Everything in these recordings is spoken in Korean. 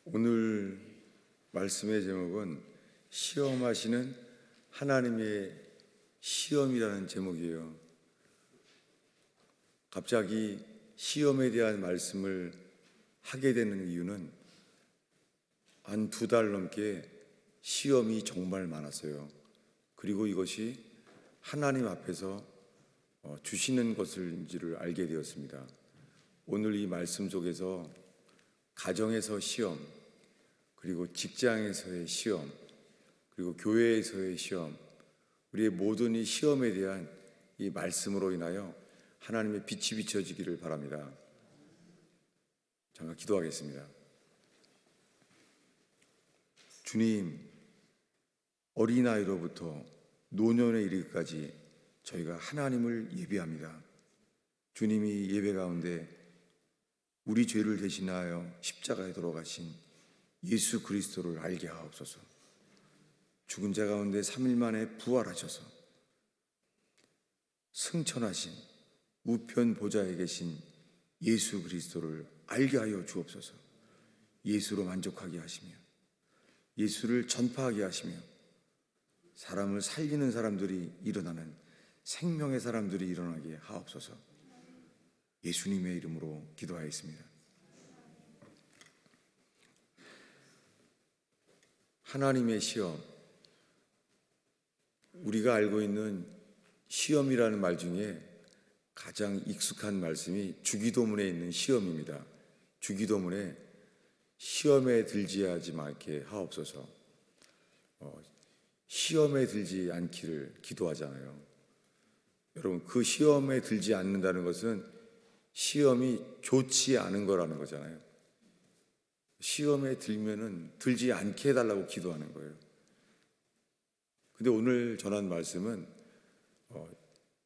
오늘 말씀의 제목은 시험하시는 하나님의 시험이라는 제목이에요. 갑자기 시험에 대한 말씀을 하게 되는 이유는 한 2달 넘게 시험이 정말 많았어요. 그리고 이것이 하나님 앞에서 주시는 것인지를 알게 되었습니다. 오늘 이 말씀 속에서 가정에서 시험, 그리고 직장에서의 시험, 그리고 교회에서의 시험, 우리의 모든 이 시험에 대한 이 말씀으로 인하여 하나님의 빛이 비춰지기를 바랍니다. 잠깐 기도하겠습니다. 주님, 어린아이로부터 노년에 이르기까지 저희가 하나님을 예배합니다. 주님이 예배 가운데 우리 죄를 대신하여 십자가에 돌아가신 예수 그리스도를 알게 하옵소서. 죽은 자 가운데 3일 만에 부활하셔서 승천하신 우편 보좌에 계신 예수 그리스도를 알게 하여 주옵소서. 예수로 만족하게 하시며 예수를 전파하게 하시며 사람을 살리는 사람들이 일어나는 생명의 사람들이 일어나게 하옵소서. 예수님의 이름으로 기도하였습니다. 하나님의 시험, 우리가 알고 있는 시험이라는 말 중에 가장 익숙한 말씀이 주기도문에 있는 시험입니다. 주기도문에 시험에 들지 하지 말게 하옵소서. 시험에 들지 않기를 기도하잖아요. 여러분, 그 시험에 들지 않는다는 것은 시험이 좋지 않은 거라는 거잖아요. 시험에 들지 않게 해달라고 기도하는 거예요. 근데 오늘 전한 말씀은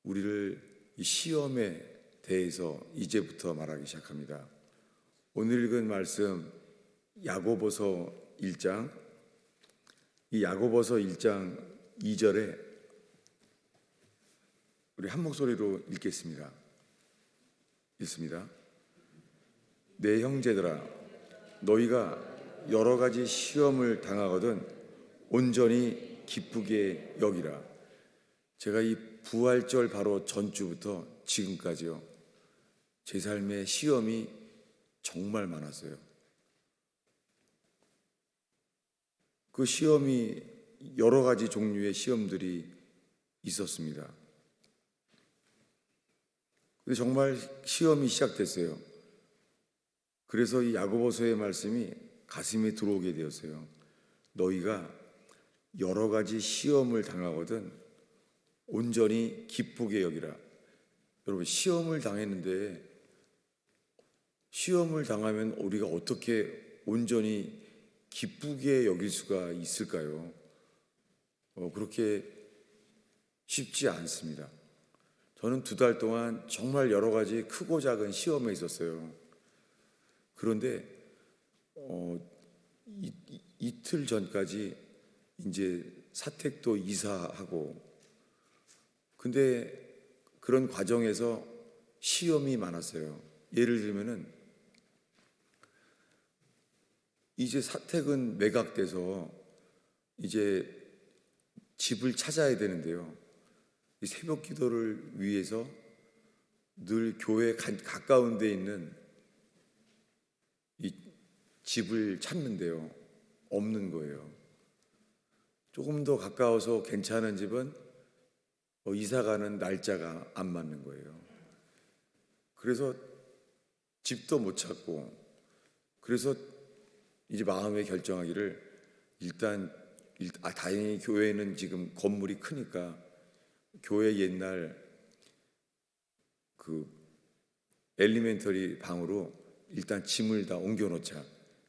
우리를 이 시험에 대해서 이제부터 말하기 시작합니다. 오늘 읽은 말씀 야고보서 1장, 이 야고보서 1장 2절에 우리 한 목소리로 읽겠습니다. 읽습니다. 내 형제들아, 너희가 여러 가지 시험을 당하거든 온전히 기쁘게 여기라. 제가 이 부활절 바로 전주부터 지금까지요, 제 삶에 시험이 정말 많았어요. 그 시험이 여러 가지 종류의 시험들이 있었습니다. 근데 정말 시험이 시작됐어요. 그래서 이 야고보서의 말씀이 가슴에 들어오게 되었어요. 너희가 여러 가지 시험을 당하거든 온전히 기쁘게 여기라. 여러분, 시험을 당했는데 시험을 당하면 우리가 어떻게 온전히 기쁘게 여길 수가 있을까요? 그렇게 쉽지 않습니다. 저는 2달 동안 정말 여러 가지 크고 작은 시험에 있었어요. 그런데 이틀 전까지 이제 사택도 이사하고, 근데 그런 과정에서 시험이 많았어요. 예를 들면은 이제 사택은 매각돼서 이제 집을 찾아야 되는데요, 이 새벽 기도를 위해서 늘 교회 가까운 데 있는 이 집을 찾는데요, 없는 거예요. 조금 더 가까워서 괜찮은 집은 이사 가는 날짜가 안 맞는 거예요. 그래서 집도 못 찾고, 그래서 이제 마음에 결정하기를 다행히 교회는 지금 건물이 크니까 교회 옛날 그 엘리멘터리 방으로 일단 짐을 다 옮겨놓자.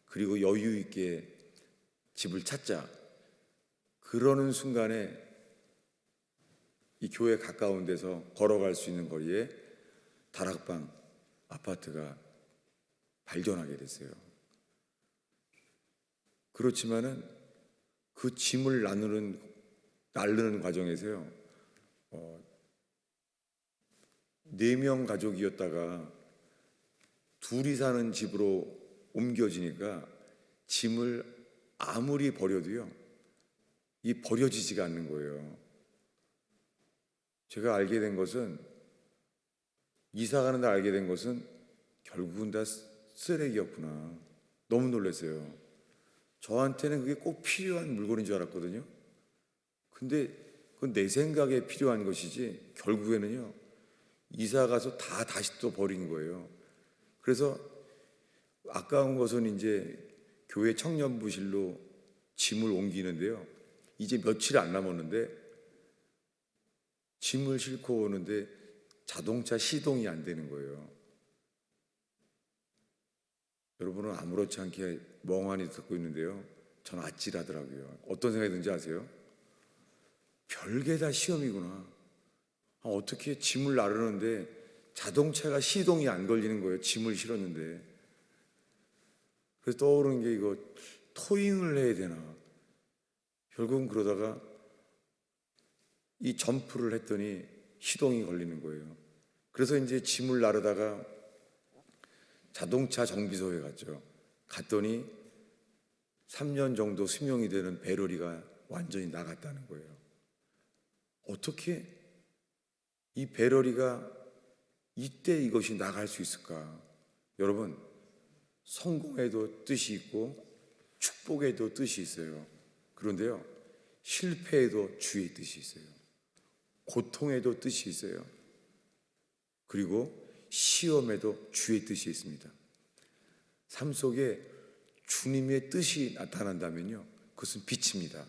그리고 여유 있게 집을 찾자. 그러는 순간에 이 교회 가까운 데서 걸어갈 수 있는 거리에 다락방 아파트가 발견하게 됐어요. 그렇지만은 그 짐을 나르는 과정에서요, 4명 가족이었다가 둘이 사는 집으로 옮겨지니까 짐을 아무리 버려도요, 이 버려지지가 않는 거예요. 제가 알게 된 것은, 이사 가는 날 알게 된 것은 결국은 다 쓰레기였구나. 너무 놀랐어요. 저한테는 그게 꼭 필요한 물건인 줄 알았거든요. 근데 그건 내 생각에 필요한 것이지 결국에는요, 이사 가서 다 다시 또 버린 거예요. 그래서 아까운 것은 이제 교회 청년부실로 짐을 옮기는데요, 이제 며칠 안 남았는데 짐을 싣고 오는데 자동차 시동이 안 되는 거예요. 여러분은 아무렇지 않게 멍하니 듣고 있는데요, 저는 아찔하더라고요. 어떤 생각이 드는지 아세요? 별게 다 시험이구나. 어떻게 짐을 나르는데 자동차가 시동이 안 걸리는 거예요. 짐을 실었는데. 그래서 떠오르는 게, 이거 토잉을 해야 되나. 결국은 그러다가 이 점프를 했더니 시동이 걸리는 거예요. 그래서 이제 짐을 나르다가 자동차 정비소에 갔죠. 갔더니 3년 정도 수명이 되는 배러리가 완전히 나갔다는 거예요. 어떻게 이 배러리가 이때 이것이 나갈 수 있을까? 여러분, 성공에도 뜻이 있고 축복에도 뜻이 있어요. 그런데요, 실패에도 주의 뜻이 있어요. 고통에도 뜻이 있어요. 그리고 시험에도 주의 뜻이 있습니다. 삶 속에 주님의 뜻이 나타난다면요, 그것은 빛입니다.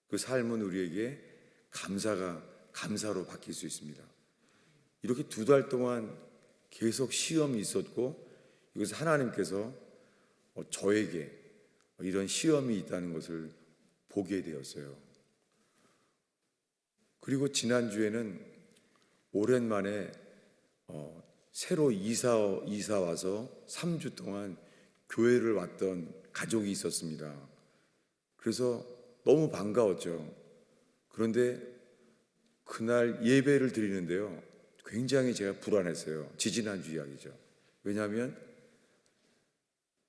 그 삶은 우리에게 감사로 바뀔 수 있습니다. 이렇게 2달 동안 계속 시험이 있었고, 이것을 하나님께서 저에게 이런 시험이 있다는 것을 보게 되었어요. 그리고 지난주에는 오랜만에 새로 이사 와서 3주 동안 교회를 왔던 가족이 있었습니다. 그래서 너무 반가웠죠. 그런데 그날 예배를 드리는데요, 굉장히 제가 불안했어요. 지지난주 이야기죠. 왜냐하면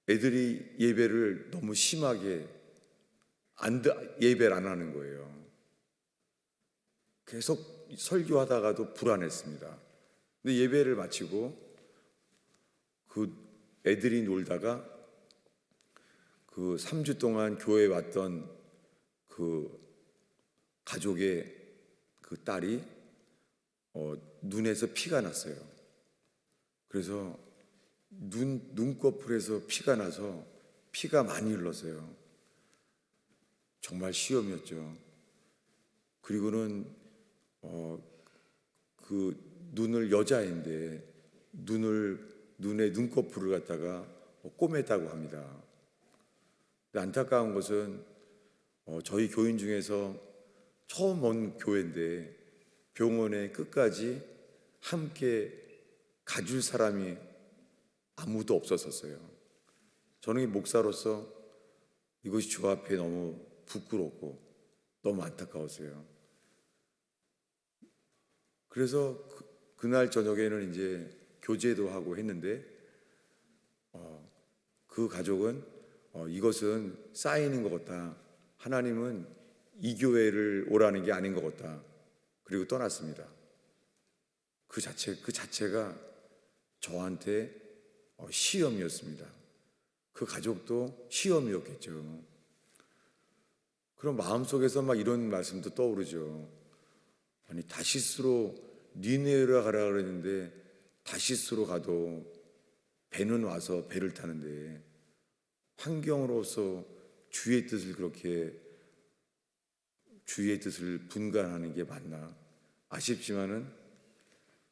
애들이 예배를 너무 심하게 예배를 안 하는 거예요. 계속 설교하다가도 불안했습니다. 근데 예배를 마치고 그 애들이 놀다가 그 3주 동안 교회에 왔던 그 가족의 그 딸이 눈에서 피가 났어요. 그래서 눈꺼풀에서 피가 나서 피가 많이 흘렀어요. 정말 시험이었죠. 그리고는 그 눈을, 여자인데 눈에 눈꺼풀을 갖다가 꼬맸다고 합니다. 근데 안타까운 것은 저희 교인 중에서 처음 온 교회인데 병원에 끝까지 함께 가줄 사람이 아무도 없었어요. 저는 목사로서 이것이 주 앞에 너무 부끄럽고 너무 안타까웠어요. 그래서 그날 저녁에는 이제 교제도 하고 했는데 그 가족은 이것은 사인인 것 같다. 하나님은 이 교회를 오라는 게 아닌 것 같다. 그리고 떠났습니다. 그 자체가 저한테 시험이었습니다. 그 가족도 시험이었겠죠. 그럼 마음속에서 막 이런 말씀도 떠오르죠. 아니, 다시스로 니네라 가라 그랬는데 다시스로 가도 배는 와서 배를 타는데 환경으로서 주의 뜻을 분간하는 게 맞나 아쉽지만은,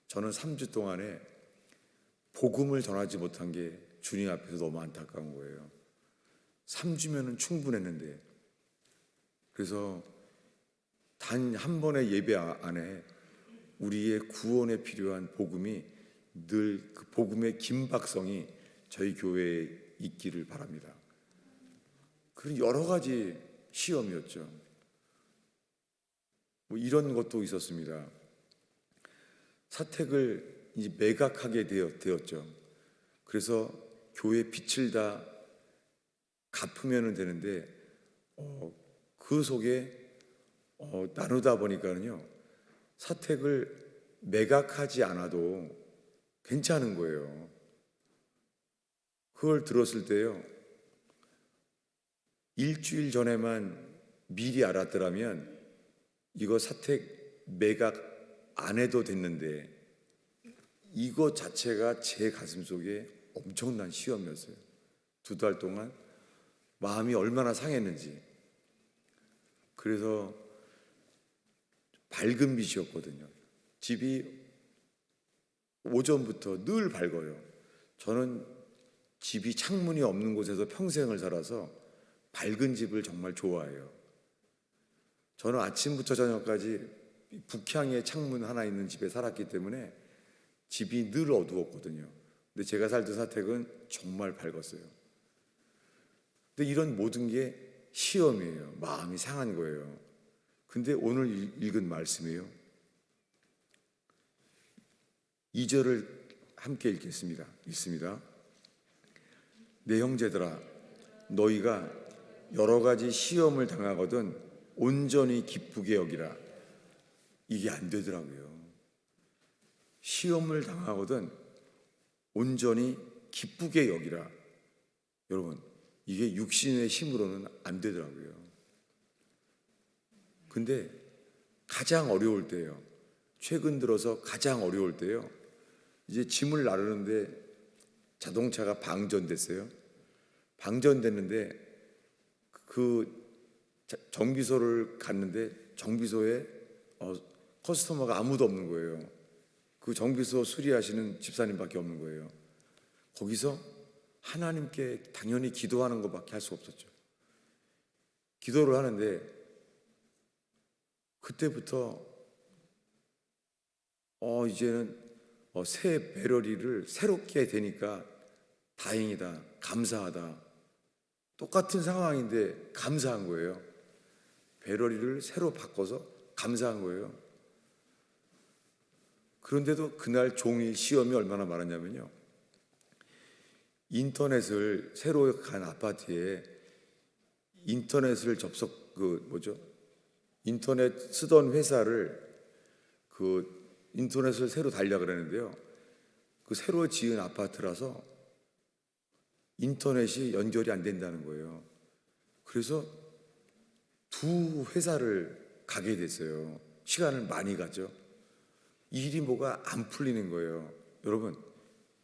저는 3주 동안에 복음을 전하지 못한 게 주님 앞에서 너무 안타까운 거예요. 3주면은 충분했는데. 그래서 단 한 번의 예배 안에 우리의 구원에 필요한 복음이 늘 그 복음의 긴박성이 저희 교회에 있기를 바랍니다. 그런 여러 가지 시험이었죠. 이런 것도 있었습니다. 사택을 이제 매각하게 되었죠. 그래서 교회 빛을 다 갚으면 되는데 그 속에 나누다 보니까는요, 사택을 매각하지 않아도 괜찮은 거예요. 그걸 들었을 때요, 일주일 전에만 미리 알았더라면 이거 사택 매각 안 해도 됐는데, 이거 자체가 제 가슴속에 엄청난 시험이었어요. 2달 동안 마음이 얼마나 상했는지. 그래서 밝은 빛이었거든요. 집이 오전부터 늘 밝아요. 저는 집이 창문이 없는 곳에서 평생을 살아서 밝은 집을 정말 좋아해요. 저는 아침부터 저녁까지 북향에 창문 하나 있는 집에 살았기 때문에 집이 늘 어두웠거든요. 근데 제가 살던 사택은 정말 밝았어요. 근데 이런 모든 게 시험이에요. 마음이 상한 거예요. 근데 오늘 읽은 말씀이에요. 2절을 함께 읽겠습니다. 읽습니다. 내 형제들아, 너희가 여러 가지 시험을 당하거든 온전히 기쁘게 여기라. 이게 안 되더라고요. 시험을 당하거든 온전히 기쁘게 여기라. 여러분, 이게 육신의 힘으로는 안 되더라고요. 근데 가장 어려울 때예요. 최근 들어서 가장 어려울 때요, 이제 짐을 나르는데 자동차가 방전됐어요. 방전됐는데 그 정비소를 갔는데 정비소에 커스터머가 아무도 없는 거예요. 그 정비소 수리하시는 집사님밖에 없는 거예요. 거기서 하나님께 당연히 기도하는 것밖에 할 수 없었죠. 기도를 하는데 그때부터 이제는 새 배럴리를 새롭게 되니까 다행이다, 감사하다. 똑같은 상황인데 감사한 거예요. 배럴리를 새로 바꿔서 감사한 거예요. 그런데도 그날 종이 시험이 얼마나 많았냐면요, 인터넷을 새로 간 아파트에 인터넷을 인터넷 쓰던 회사를 인터넷을 새로 달려 그랬는데요, 그 새로 지은 아파트라서 인터넷이 연결이 안 된다는 거예요. 그래서 2 회사를 가게 됐어요. 시간을 많이 가죠. 일이 뭐가 안 풀리는 거예요. 여러분,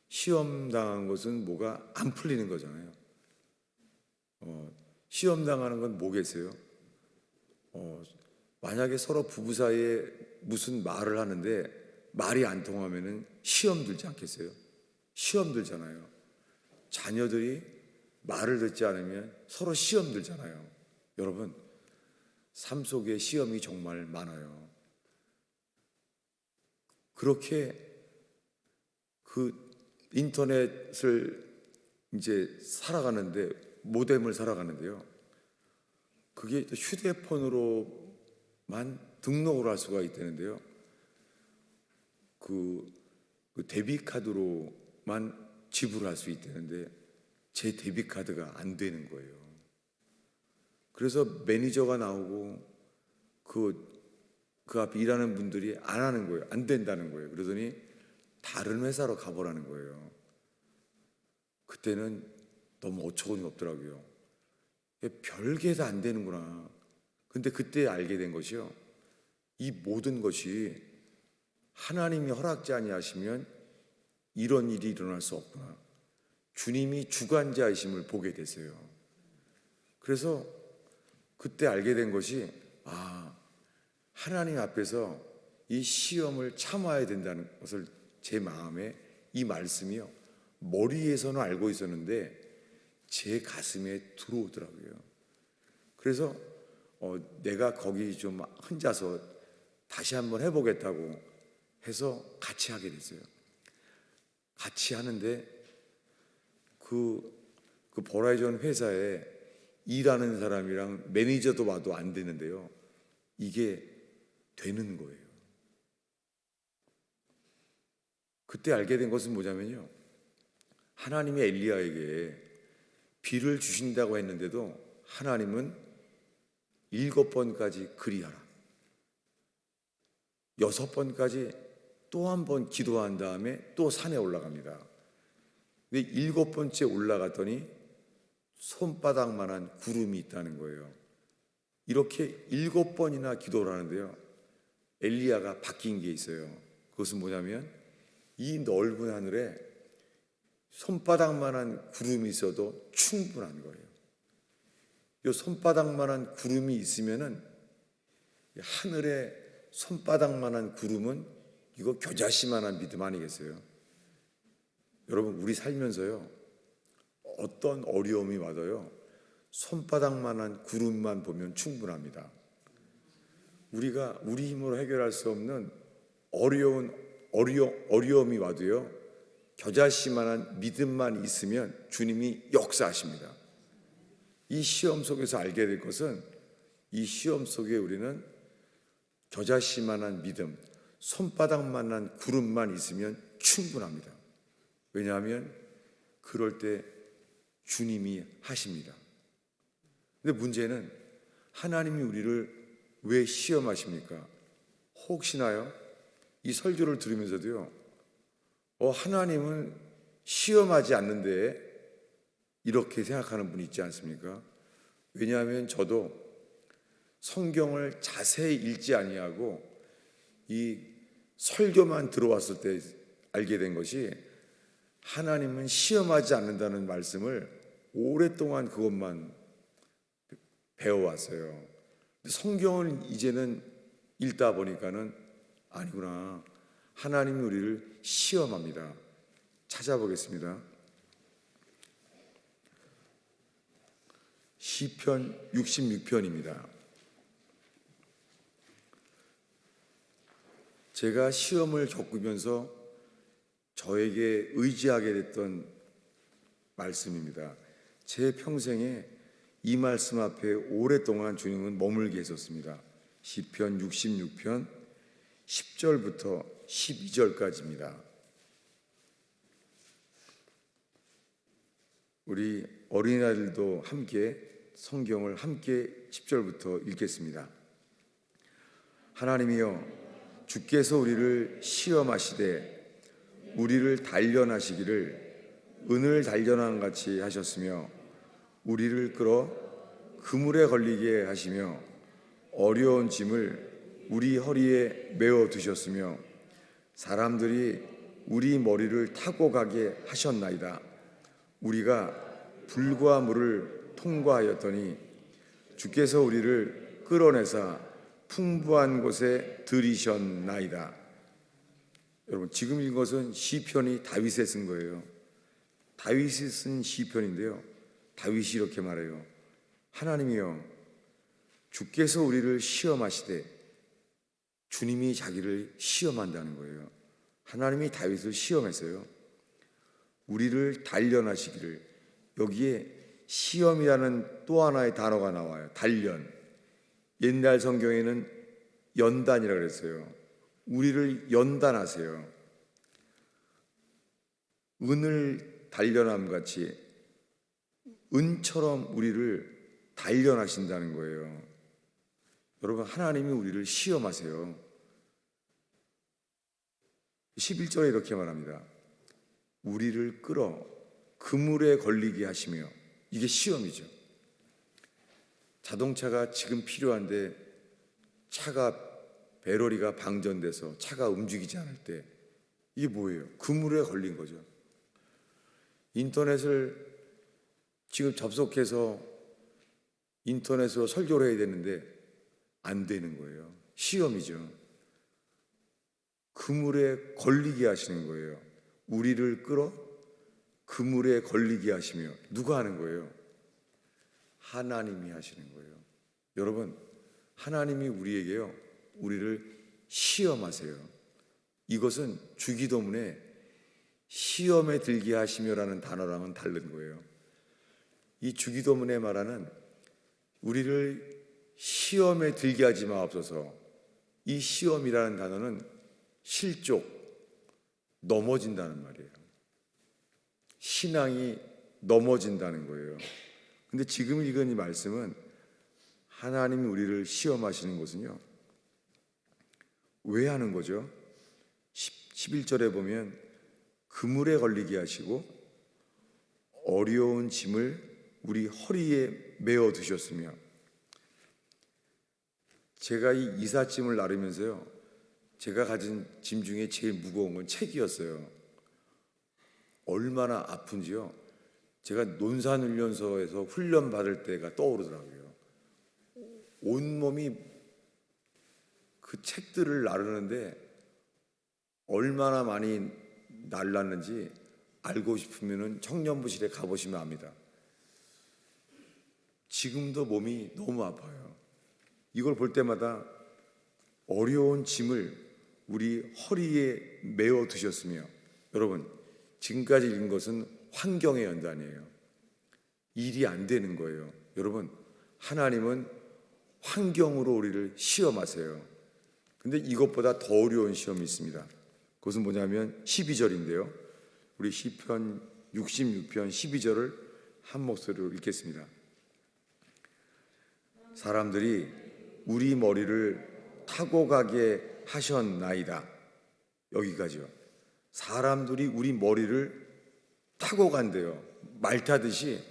시험 당한 것은 뭐가 안 풀리는 거잖아요. 시험 당하는 건 뭐겠어요? 만약에 서로 부부 사이에 무슨 말을 하는데 말이 안 통하면은 시험 들지 않겠어요? 시험 들잖아요. 자녀들이 말을 듣지 않으면 서로 시험 들잖아요. 여러분, 삶 속에 시험이 정말 많아요. 그렇게 그 인터넷을 이제 살아가는데, 모뎀을 살아가는데요, 그게 휴대폰으로만 등록을 할 수가 있다는데요, 그 데비카드로만 지불할 수 있다는데 제 데비카드가 안 되는 거예요. 그래서 매니저가 나오고 그 앞에 일하는 분들이 안 하는 거예요. 안 된다는 거예요. 그러더니 다른 회사로 가보라는 거예요. 그때는 너무 어처구니 없더라고요. 별게 다 안 되는구나. 근데 그때 알게 된 것이요, 이 모든 것이 하나님이 허락지 아니하시면 이런 일이 일어날 수 없구나. 주님이 주관자이심을 보게 됐어요. 그래서 그때 알게 된 것이, 하나님 앞에서 이 시험을 참아야 된다는 것을 제 마음에, 이 말씀이요, 머리에서는 알고 있었는데 제 가슴에 들어오더라고요. 그래서 내가 거기 좀 혼자서 다시 한번 해보겠다고 해서 같이 하게 됐어요. 같이 하는데 그 버라이전 회사에 일하는 사람이랑 매니저도 봐도 안 되는데요, 이게 되는 거예요. 그때 알게 된 것은 뭐냐면요, 하나님이 엘리야에게 비를 주신다고 했는데도 하나님은 7번까지 그리하라, 6번까지 또 한 번 기도한 다음에 또 산에 올라갑니다. 근데 7번째 올라갔더니 손바닥만한 구름이 있다는 거예요. 이렇게 7번이나 기도를 하는데요, 엘리야가 바뀐 게 있어요. 그것은 뭐냐면 이 넓은 하늘에 손바닥만한 구름이 있어도 충분한 거예요. 이 손바닥만한 구름이 있으면은, 하늘에 손바닥만한 구름은 이거 겨자씨만한 믿음 아니겠어요? 여러분, 우리 살면서요, 어떤 어려움이 와도요, 손바닥만한 구름만 보면 충분합니다. 우리가 우리 힘으로 해결할 수 없는 어려움이 와도요, 겨자씨만한 믿음만 있으면 주님이 역사하십니다. 이 시험 속에서 알게 될 것은, 이 시험 속에 우리는 겨자씨만한 믿음, 손바닥만한 구름만 있으면 충분합니다. 왜냐하면 그럴 때 주님이 하십니다. 근데 문제는 하나님이 우리를 왜 시험하십니까? 혹시나요, 이 설교를 들으면서도요, 하나님은 시험하지 않는데 이렇게 생각하는 분이 있지 않습니까? 왜냐하면 저도 성경을 자세히 읽지 아니하고 이 설교만 들어왔을 때 알게 된 것이, 하나님은 시험하지 않는다는 말씀을 오랫동안 그것만 배워왔어요. 성경을 이제는 읽다 보니까는 아니구나, 하나님이 우리를 시험합니다. 찾아보겠습니다. 시편 66편입니다. 제가 시험을 겪으면서 저에게 의지하게 됐던 말씀입니다. 제 평생에 이 말씀 앞에 오랫동안 주님은 머물게 했었습니다. 시편 66편 10절부터 12절까지입니다. 우리 어린아이들도 함께 성경을 함께 10절부터 읽겠습니다. 하나님이여, 주께서 우리를 시험하시되 우리를 단련하시기를 은을 단련한 같이 하셨으며, 우리를 끌어 그물에 걸리게 하시며 어려운 짐을 우리 허리에 메어 두셨으며, 사람들이 우리 머리를 타고 가게 하셨나이다. 우리가 불과 물을 통과하였더니 주께서 우리를 끌어내사 풍부한 곳에 들이셨나이다. 여러분, 지금 읽은 것은 시편이 다윗에 쓴 거예요. 다윗이 쓴 시편인데요, 다윗이 이렇게 말해요. 하나님이여, 주께서 우리를 시험하시되, 주님이 자기를 시험한다는 거예요. 하나님이 다윗을 시험했어요. 우리를 단련하시기를, 여기에 시험이라는 또 하나의 단어가 나와요. 단련. 옛날 성경에는 연단이라고 그랬어요. 우리를 연단하세요. 은을 단련함 같이 은처럼 우리를 단련하신다는 거예요. 여러분, 하나님이 우리를 시험하세요. 11절에 이렇게 말합니다. 우리를 끌어 그물에 걸리게 하시며, 이게 시험이죠. 자동차가 지금 필요한데 차가 배터리가 방전돼서 차가 움직이지 않을 때, 이게 뭐예요? 그물에 걸린 거죠. 인터넷을 지금 접속해서 인터넷으로 설교를 해야 되는데 안 되는 거예요. 시험이죠. 그물에 걸리게 하시는 거예요. 우리를 끌어 그물에 걸리게 하시며, 누가 하는 거예요? 하나님이 하시는 거예요. 여러분, 하나님이 우리를 시험하세요. 이것은 주기도문에 시험에 들게 하시며라는 단어랑은 다른 거예요. 이 주기도문에 말하는 우리를 시험에 들게 하지 마옵소서, 이 시험이라는 단어는 실족, 넘어진다는 말이에요. 신앙이 넘어진다는 거예요. 근데 지금 읽은 이 말씀은 하나님이 우리를 시험하시는 것은요, 왜 하는 거죠? 11절에 보면 그물에 걸리게 하시고 어려운 짐을 우리 허리에 메어 두셨으며, 제가 이 이삿짐을 나르면서요, 제가 가진 짐 중에 제일 무거운 건 책이었어요. 얼마나 아픈지요, 제가 논산훈련소에서 훈련 받을 때가 떠오르더라고요. 온몸이 그 책들을 나르는데 얼마나 많이 날랐는지 알고 싶으면 청년부실에 가보시면 압니다. 지금도 몸이 너무 아파요. 이걸 볼 때마다 어려운 짐을 우리 허리에 메어 두셨으며, 여러분, 지금까지 읽은 것은 환경의 연단이에요. 일이 안 되는 거예요. 여러분, 하나님은 환경으로 우리를 시험하세요. 근데 이것보다 더 어려운 시험이 있습니다. 그것은 뭐냐면 12절인데요. 우리 시편 66편 12절을 한 목소리로 읽겠습니다. 사람들이 우리 머리를 타고 가게 하셨나이다. 여기까지요. 사람들이 우리 머리를 타고 간대요. 말 타듯이,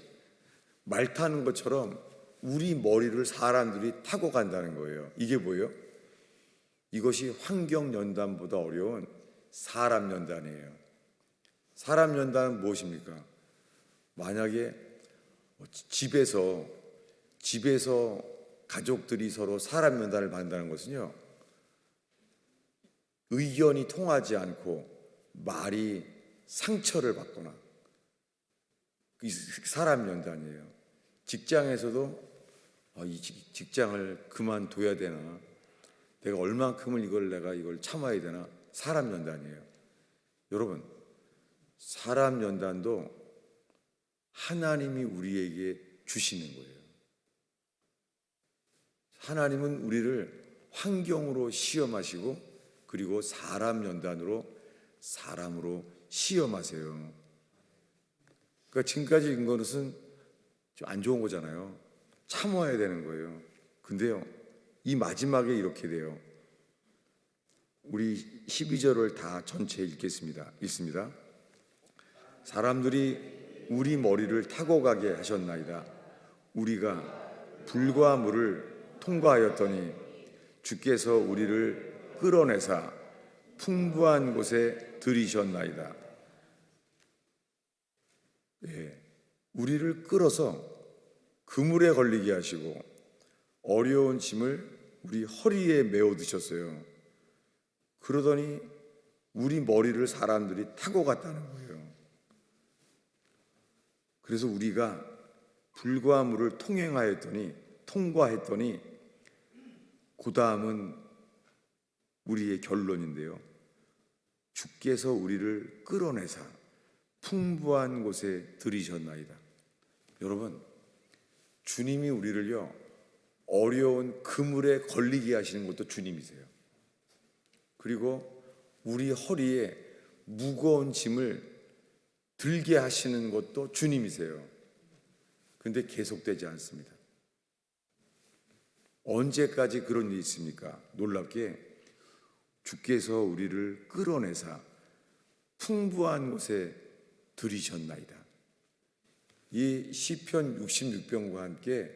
말 타는 것처럼 우리 머리를 사람들이 타고 간다는 거예요. 이게 뭐예요? 이것이 환경 연단보다 어려운 사람 연단이에요. 사람 연단은 무엇입니까? 만약에 집에서 가족들이 서로 사람 연단을 받는다는 것은요, 의견이 통하지 않고 말이 상처를 받거나, 사람 연단이에요. 직장에서도 이 직장을 그만둬야 되나, 내가 얼만큼을 이걸 참아야 되나, 사람 연단이에요. 여러분, 사람 연단도 하나님이 우리에게 주시는 거예요. 하나님은 우리를 환경으로 시험하시고, 그리고 사람 연단으로 사람으로 시험하세요. 그러니까 지금까지 읽은 것은 좀 안 좋은 거잖아요. 참아야 되는 거예요. 근데요, 이 마지막에 이렇게 돼요. 우리 12절을 다 전체 읽겠습니다. 읽습니다. 사람들이 우리 머리를 타고 가게 하셨나이다. 우리가 불과 물을 통과하였더니 주께서 우리를 끌어내사 풍부한 곳에 들이셨나이다. 예, 우리를 끌어서 그물에 걸리게 하시고 어려운 짐을 우리 허리에 메어 두셨어요. 그러더니 우리 머리를 사람들이 타고 갔다는 거예요. 그래서 우리가 불과 물을 통과했더니 그 다음은 우리의 결론인데요. 주께서 우리를 끌어내사 풍부한 곳에 들이셨나이다. 여러분, 주님이 우리를요, 어려운 그물에 걸리게 하시는 것도 주님이세요. 그리고 우리 허리에 무거운 짐을 들게 하시는 것도 주님이세요. 그런데 계속되지 않습니다. 언제까지 그런 일이 있습니까? 놀랍게 주께서 우리를 끌어내사 풍부한 곳에 들이셨나이다. 이 시편 66편과 함께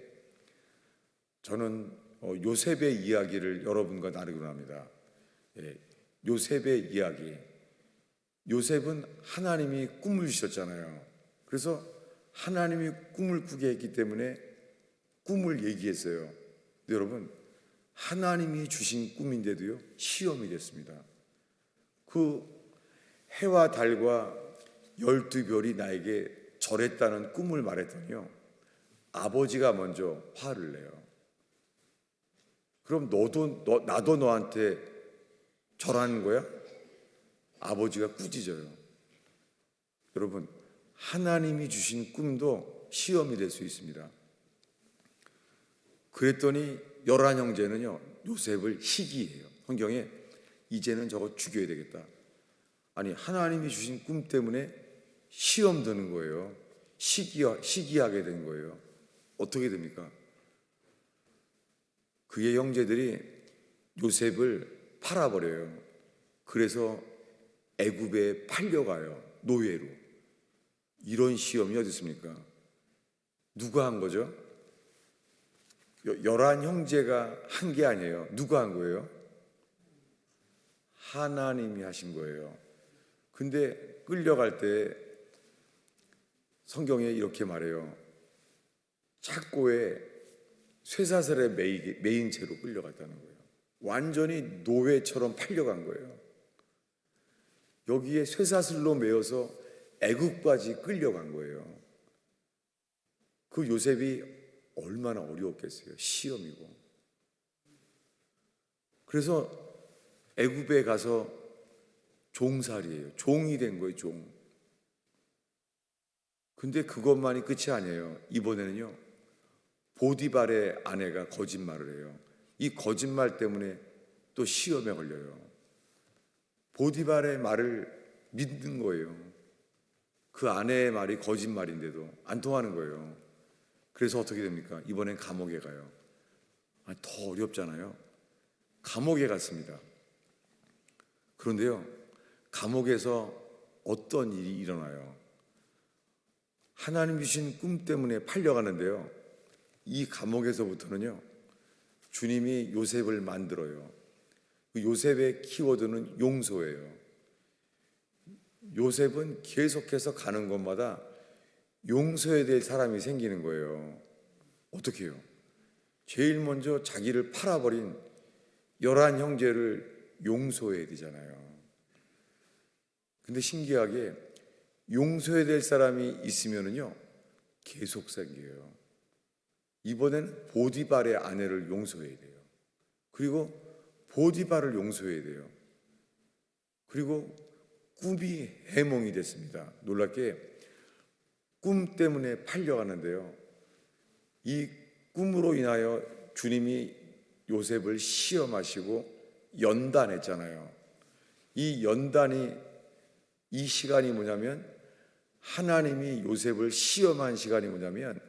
저는 요셉의 이야기를 여러분과 나누기로 합니다. 요셉의 이야기. 요셉은 하나님이 꿈을 주셨잖아요. 그래서 하나님이 꿈을 꾸게 했기 때문에 꿈을 얘기했어요. 근데 여러분, 하나님이 주신 꿈인데도요, 시험이 됐습니다. 그 해와 달과 12별이 나에게 절했다는 꿈을 말했더니요, 아버지가 먼저 화를 내요. 그럼 나도 너한테 절하는 거야? 아버지가 꾸짖어요. 여러분, 하나님이 주신 꿈도 시험이 될 수 있습니다. 그랬더니 열한 형제는요, 요셉을 시기해요. 성경에 이제는 저거 죽여야 되겠다. 아니, 하나님이 주신 꿈 때문에 시험 드는 거예요. 시기하게 된 거예요. 어떻게 됩니까? 그의 형제들이 요셉을 팔아버려요. 그래서 애굽에 팔려가요. 노예로. 이런 시험이 어디 있습니까? 누가 한 거죠? 11형제가 한 게 아니에요. 누가 한 거예요? 하나님이 하신 거예요. 근데 끌려갈 때 성경에 이렇게 말해요. 착고에 쇠사슬에 매인 채로 끌려갔다는 거예요. 완전히 노예처럼 팔려간 거예요. 여기에 쇠사슬로 매여서 애국까지 끌려간 거예요. 그 요셉이 얼마나 어려웠겠어요. 시험이고. 그래서 애굽에 가서 종살이에요. 종이 된 거예요. 종. 근데 그것만이 끝이 아니에요. 이번에는요, 보디발의 아내가 거짓말을 해요. 이 거짓말 때문에 또 시험에 걸려요. 보디발의 말을 믿는 거예요. 그 아내의 말이 거짓말인데도 안 통하는 거예요. 그래서 어떻게 됩니까? 이번엔 감옥에 가요. 더 어렵잖아요. 감옥에 갔습니다. 그런데요, 감옥에서 어떤 일이 일어나요? 하나님 주신 꿈 때문에 팔려가는데요, 이 감옥에서부터는요, 주님이 요셉을 만들어요. 그 요셉의 키워드는 용서예요. 요셉은 계속해서 가는 곳마다 용서해야 될 사람이 생기는 거예요. 어떻게 해요? 제일 먼저 자기를 팔아버린 11형제를 용서해야 되잖아요. 근데 신기하게 용서해야 될 사람이 있으면은요, 계속 생겨요. 이번엔 보디발의 아내를 용서해야 돼요. 그리고 보디발을 용서해야 돼요. 그리고 꿈이 해몽이 됐습니다. 놀랍게 꿈 때문에 팔려가는데요, 이 꿈으로 인하여 주님이 요셉을 시험하시고 연단했잖아요. 이 연단이, 이 시간이 뭐냐면, 하나님이 요셉을 시험한 시간이 뭐냐면,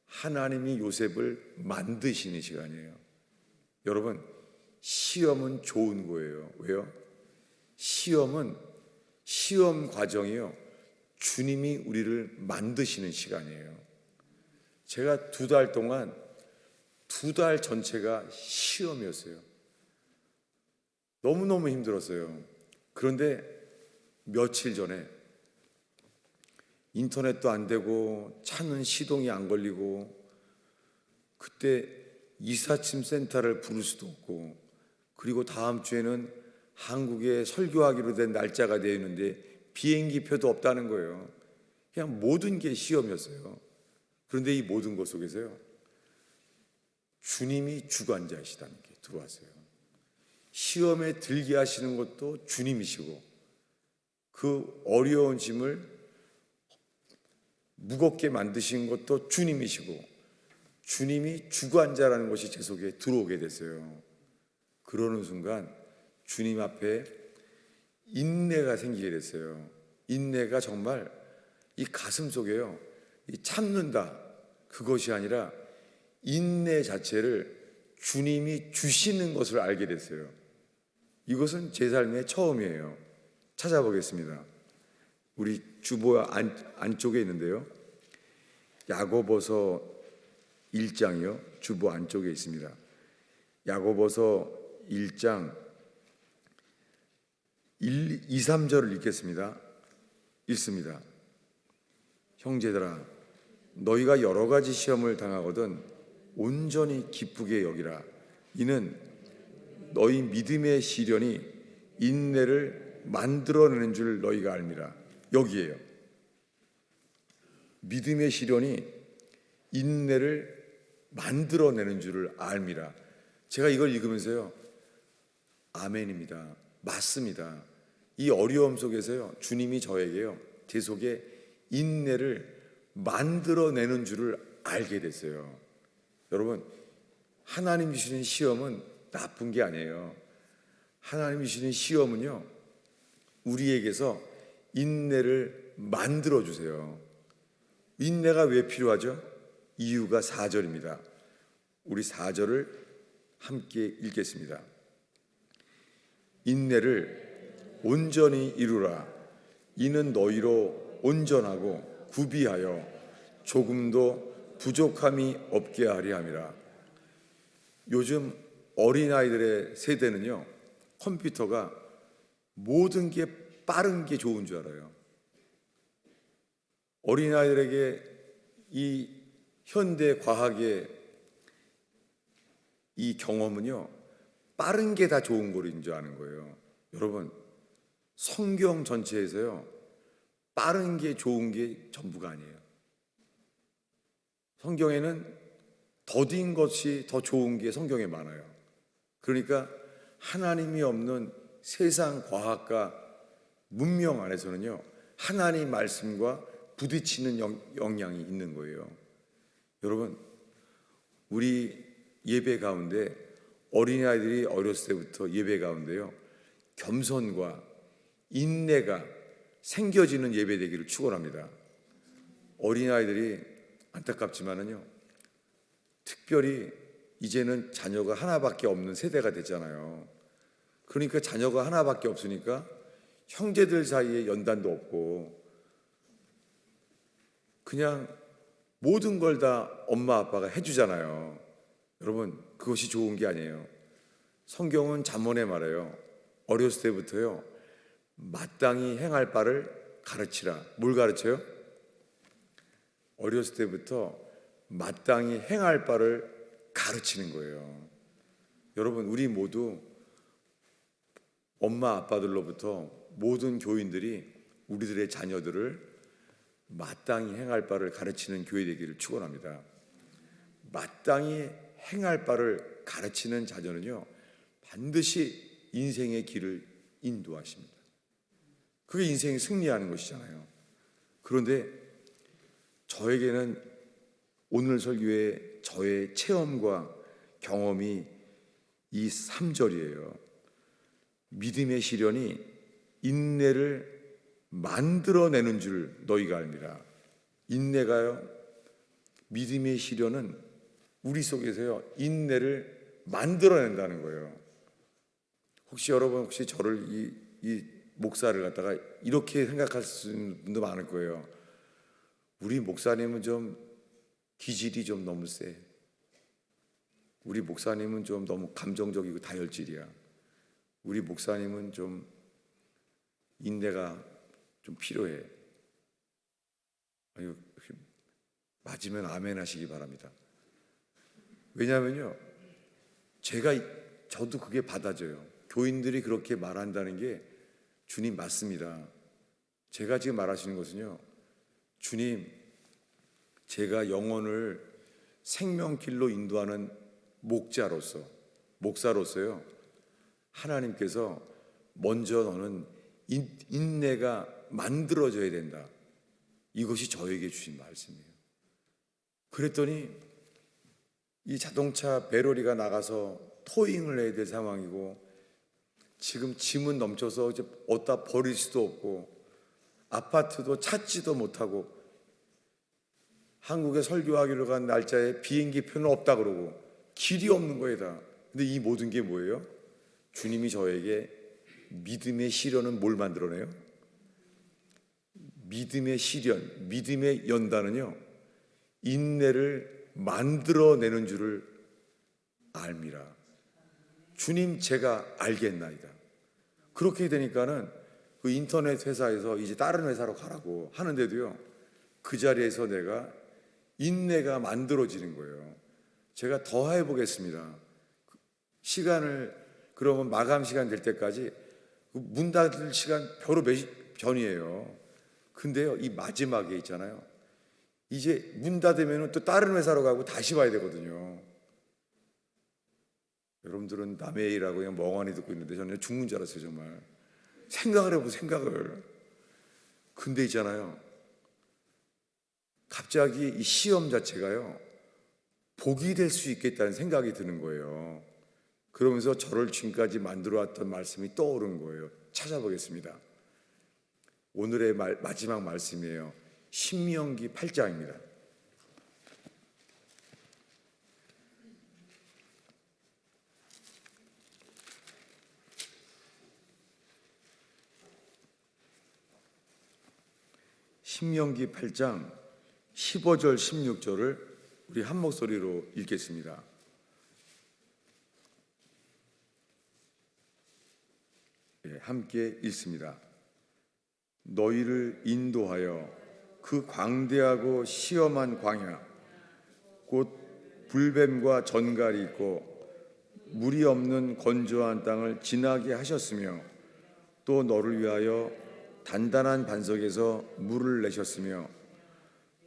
하나님이 요셉을 만드시는 시간이에요. 여러분, 시험은 좋은 거예요. 왜요? 시험 과정이요, 주님이 우리를 만드시는 시간이에요. 제가 2달 동안 2달 전체가 시험이었어요. 너무너무 힘들었어요. 그런데 며칠 전에 인터넷도 안 되고 차는 시동이 안 걸리고, 그때 이삿짐 센터를 부를 수도 없고, 그리고 다음 주에는 한국에 설교하기로 된 날짜가 되어 있는데 비행기 표도 없다는 거예요. 그냥 모든 게 시험이었어요. 그런데 이 모든 것 속에서요, 주님이 주관자이시다는 게 들어왔어요. 시험에 들게 하시는 것도 주님이시고, 그 어려운 짐을 무겁게 만드신 것도 주님이시고, 주님이 주관자라는 것이 제 속에 들어오게 됐어요. 그러는 순간 주님 앞에 인내가 생기게 됐어요. 인내가 정말 이 가슴 속에요, 이 참는다, 그것이 아니라 인내 자체를 주님이 주시는 것을 알게 됐어요. 이것은 제 삶의 처음이에요. 찾아보겠습니다. 우리 주보 안쪽에 있는데요, 야고보서 1장이요, 주보 안쪽에 있습니다. 야고보서 1장 1, 2, 3절을 읽겠습니다. 읽습니다. 형제들아, 너희가 여러 가지 시험을 당하거든 온전히 기쁘게 여기라. 이는 너희 믿음의 시련이 인내를 만들어내는 줄 너희가 알미라. 여기에요. 믿음의 시련이 인내를 만들어내는 줄을 알미라. 제가 이걸 읽으면서요, 아멘입니다. 맞습니다. 이 어려움 속에서요, 주님이 저에게요, 제 속에 인내를 만들어내는 줄을 알게 됐어요. 여러분, 하나님이 주시는 시험은 나쁜 게 아니에요. 하나님이 주시는 시험은요, 우리에게서 인내를 만들어 주세요. 인내가 왜 필요하죠? 이유가 4절입니다. 우리 4절을 함께 읽겠습니다. 인내를 온전히 이루라. 이는 너희로 온전하고 구비하여 조금도 부족함이 없게 하려 함이라. 요즘 어린아이들의 세대는요, 컴퓨터가 모든 게 빠른 게 좋은 줄 알아요. 어린아이들에게 이 현대 과학의 이 경험은요, 빠른 게 다 좋은 거인 줄 아는 거예요. 여러분, 성경 전체에서요, 빠른 게 좋은 게 전부가 아니에요. 성경에는 더딘 것이 더 좋은 게 성경에 많아요. 그러니까 하나님이 없는 세상 과학과 문명 안에서는요, 하나님 말씀과 부딪히는 영향이 있는 거예요. 여러분, 우리 예배 가운데 어린아이들이 어렸을 때부터 예배 가운데요, 겸손과 인내가 생겨지는 예배 되기를 축원합니다. 어린아이들이 안타깝지만은요, 특별히 이제는 자녀가 하나밖에 없는 세대가 됐잖아요. 그러니까 자녀가 하나밖에 없으니까 형제들 사이에 연단도 없고 그냥 모든 걸 다 엄마 아빠가 해주잖아요. 여러분, 그것이 좋은 게 아니에요. 성경은 잠언에 말해요. 어렸을 때부터요, 마땅히 행할 바를 가르치라. 뭘 가르쳐요? 어렸을 때부터 마땅히 행할 바를 가르치는 거예요. 여러분, 우리 모두 엄마 아빠들로부터 모든 교인들이 우리들의 자녀들을 마땅히 행할 바를 가르치는 교회 되기를 축원합니다. 마땅히 행할 바를 가르치는 자녀는요, 반드시 인생의 길을 인도하십니다. 그게 인생이 승리하는 것이잖아요. 그런데 저에게는 오늘 설교의 저의 체험과 경험이 이 3절이에요. 믿음의 시련이 인내를 만들어내는 줄 너희가 알미라. 인내가요, 믿음의 시련은 우리 속에서요, 인내를 만들어낸다는 거예요. 혹시 여러분, 혹시 저를 이 목사를 갖다가 이렇게 생각하시는 분도 많을 거예요. 우리 목사님은 좀 기질이 좀 너무 세. 우리 목사님은 좀 너무 감정적이고 다혈질이야. 우리 목사님은 좀 인내가 좀 필요해. 아유, 맞으면 아멘 하시기 바랍니다. 왜냐하면요, 저도 그게 받아져요. 교인들이 그렇게 말한다는 게 주님 맞습니다. 제가 지금 말하시는 것은요, 주님, 제가 영혼을 생명길로 인도하는 목사로서요, 하나님께서 먼저 너는 인내가 만들어져야 된다. 이것이 저에게 주신 말씀이에요. 그랬더니 이 자동차 배터리가 나가서 토잉을 해야 될 상황이고, 지금 짐은 넘쳐서 이제 어디다 버릴 수도 없고, 아파트도 찾지도 못하고, 한국에 설교하기로 간 날짜에 비행기 표는 없다 그러고 길이 없는 거예요 다. 근데 이 모든 게 뭐예요? 주님이 저에게 믿음의 시련은 뭘 만들어내요? 믿음의 시련, 믿음의 연단은요, 인내를 만들어내는 줄을 알미라. 주님, 제가 알겠나이다. 그렇게 되니까는 그 인터넷 회사에서 이제 다른 회사로 가라고 하는데도요, 그 자리에서 내가 인내가 만들어지는 거예요. 제가 더 해보겠습니다. 시간을, 그러면 마감 시간 될 때까지 문 닫을 시간 바로 몇 시 전이에요. 근데요, 이 마지막에 있잖아요, 이제 문 닫으면 또 다른 회사로 가고 다시 와야 되거든요. 여러분들은 남의 일하고 그냥 멍하니 듣고 있는데 저는 죽는 줄 알았어요. 정말 생각을 해보고 생각을. 근데 있잖아요, 갑자기 이 시험 자체가요, 복이 될 수 있겠다는 생각이 드는 거예요. 그러면서 저를 지금까지 만들어 왔던 말씀이 떠오른 거예요. 찾아보겠습니다. 오늘의 마지막 말씀이에요. 신명기 8장입니다. 신명기 8장 15절 16절을 우리 한 목소리로 읽겠습니다. 함께 읽습니다. 너희를 인도하여 그 광대하고 시험한 광야 곧 불뱀과 전갈이 있고 물이 없는 건조한 땅을 지나게 하셨으며 또 너를 위하여 단단한 반석에서 물을 내셨으며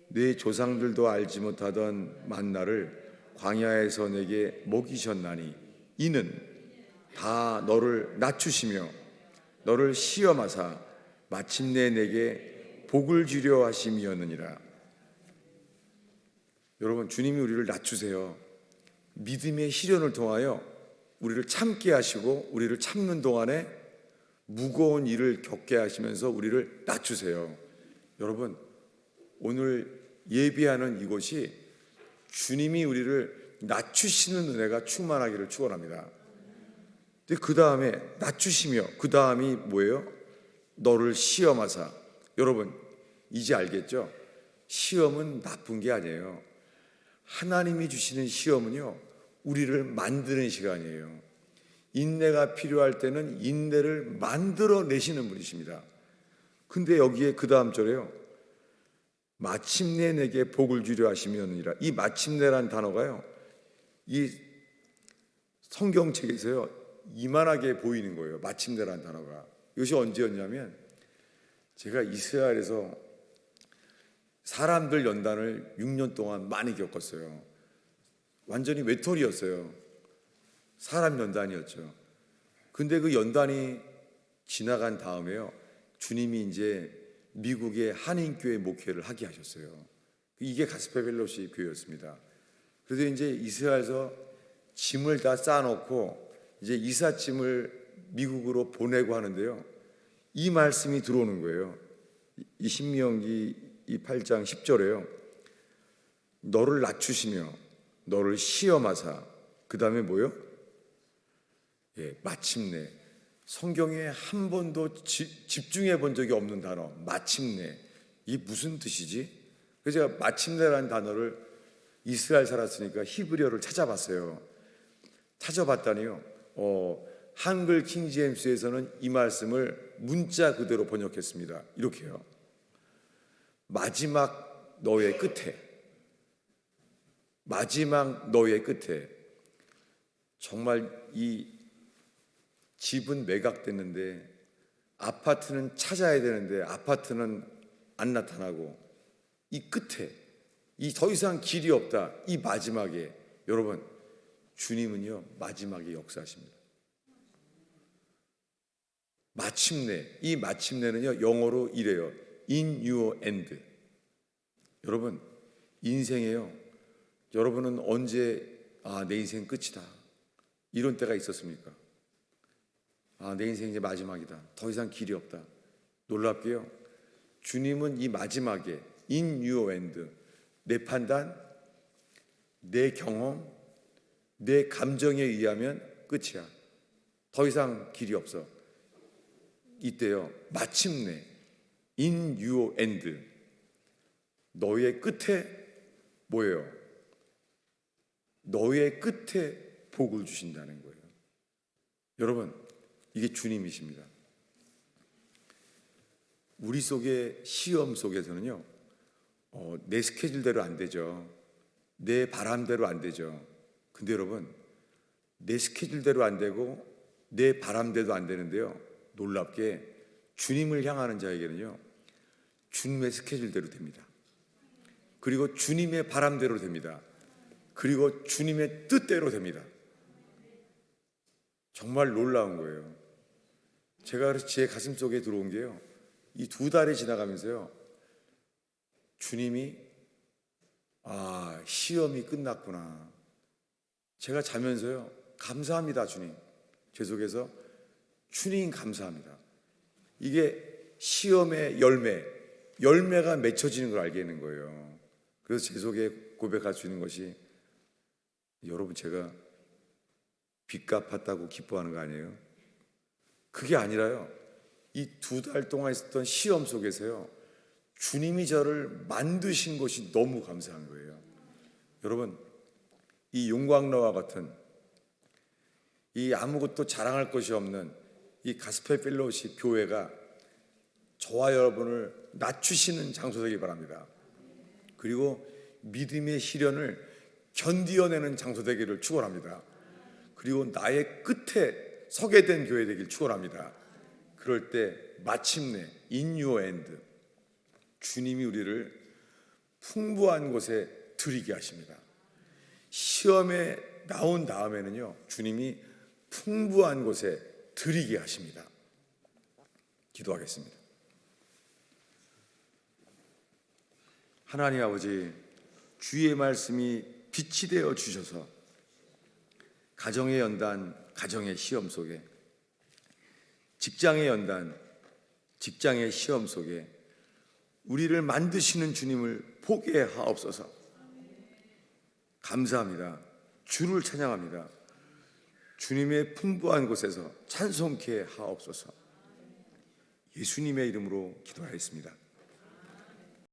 네 조상들도 알지 못하던 만나를 광야에서 내게 먹이셨나니 이는 다 너를 낮추시며 너를 시험하사 마침내 내게 복을 주려 하심이었느니라. 여러분, 주님이 우리를 낮추세요. 믿음의 시련을 통하여 우리를 참게 하시고 우리를 참는 동안에 무거운 일을 겪게 하시면서 우리를 낮추세요. 여러분, 오늘 예배하는 이곳이 주님이 우리를 낮추시는 은혜가 충만하기를 축원합니다. 근데 그 다음에 낮추시며 그 다음이 뭐예요? 너를 시험하사. 여러분, 이제 알겠죠? 시험은 나쁜 게 아니에요. 하나님이 주시는 시험은요, 우리를 만드는 시간이에요. 인내가 필요할 때는 인내를 만들어내시는 분이십니다. 근데 여기에 그 다음 절에요, 마침내 내게 복을 주려 하시면이라. 이 마침내란 단어가요, 이 성경책에서요 이만하게 보이는 거예요. 마침내란 단어가. 이것이 언제였냐면, 제가 이스라엘에서 사람들 연단을 6년 동안 많이 겪었어요. 완전히 외톨이였어요. 사람 연단이었죠. 근데 그 연단이 지나간 다음에요, 주님이 이제 미국의 한인교회 목회를 하게 하셨어요. 이게 가스펠 펠로십 교회였습니다. 그래서 이제 이스라엘에서 짐을 다 쌓아놓고 이제 이삿짐을 미국으로 보내고 하는데요, 이 말씀이 들어오는 거예요. 이 신명기 이 8장 10절에요. 너를 낮추시며 너를 시험하사. 그 다음에 뭐요? 마침내. 성경에 한 번도 집중해 본 적이 없는 단어, 마침내. 이게 무슨 뜻이지? 그래서 제가 마침내라는 단어를 이스라엘 살았으니까 히브리어를 찾아봤어요. 찾아봤더니요, 한글 킹제임스에서는 이 말씀을 문자 그대로 번역했습니다. 이렇게요. 마지막 너의 끝에. 마지막 너의 끝에. 정말 이 집은 매각됐는데 아파트는 찾아야 되는데 아파트는 안 나타나고, 이 끝에, 이 더 이상 길이 없다, 이 마지막에, 여러분, 주님은요 마지막에 역사하십니다. 마침내. 이 마침내는요 영어로 이래요. In your end. 여러분, 인생에요, 여러분은 언제 내 인생 끝이다 이런 때가 있었습니까? 내 인생 이제 마지막이다, 더 이상 길이 없다. 놀랍게요, 주님은 이 마지막에 in your end, 내 판단, 내 경험, 내 감정에 의하면 끝이야. 더 이상 길이 없어. 이때요, 마침내 in your end, 너의 끝에 뭐예요? 너의 끝에 복을 주신다는 거예요. 여러분, 이게 주님이십니다. 우리 속의 시험 속에서는요, 내 스케줄대로 안 되죠. 내 바람대로 안 되죠. 근데 여러분, 내 스케줄대로 안 되고 내 바람대로 안 되는데요, 놀랍게 주님을 향하는 자에게는요, 주님의 스케줄대로 됩니다. 그리고 주님의 바람대로 됩니다. 그리고 주님의 뜻대로 됩니다. 정말 놀라운 거예요. 제가 그래서 제 가슴 속에 들어온 게요, 이 2달이 지나가면서요, 주님이 시험이 끝났구나. 제가 자면서요, 감사합니다 주님. 제 속에서 주님 감사합니다. 이게 시험의 열매, 열매가 맺혀지는 걸 알게 되는 거예요. 그래서 제 속에 고백할 수 있는 것이, 여러분 제가 빚 갚았다고 기뻐하는 거 아니에요? 그게 아니라요, 이 2달 동안 있었던 시험 속에서요, 주님이 저를 만드신 것이 너무 감사한 거예요. 여러분, 이 용광로와 같은, 이 아무것도 자랑할 것이 없는 이 가스펠 펠로우십 교회가 저와 여러분을 낮추시는 장소 되길 바랍니다. 그리고 믿음의 시련을 견디어내는 장소 되기를 축원합니다. 그리고 나의 끝에 서게 된 교회 되길 축원합니다. 그럴 때 마침내 in your end, 주님이 우리를 풍부한 곳에 들이게 하십니다. 시험에 나온 다음에는요, 주님이 풍부한 곳에 들이게 하십니다. 기도하겠습니다. 하나님 아버지, 주의 말씀이 빛이 되어 주셔서 가정의 연단, 가정의 시험 속에, 직장의 연단, 직장의 시험 속에 우리를 만드시는 주님을 보게 하옵소서. 감사합니다. 주를 찬양합니다. 주님의 풍부한 곳에서 찬송케 하옵소서. 예수님의 이름으로 기도하였습니다.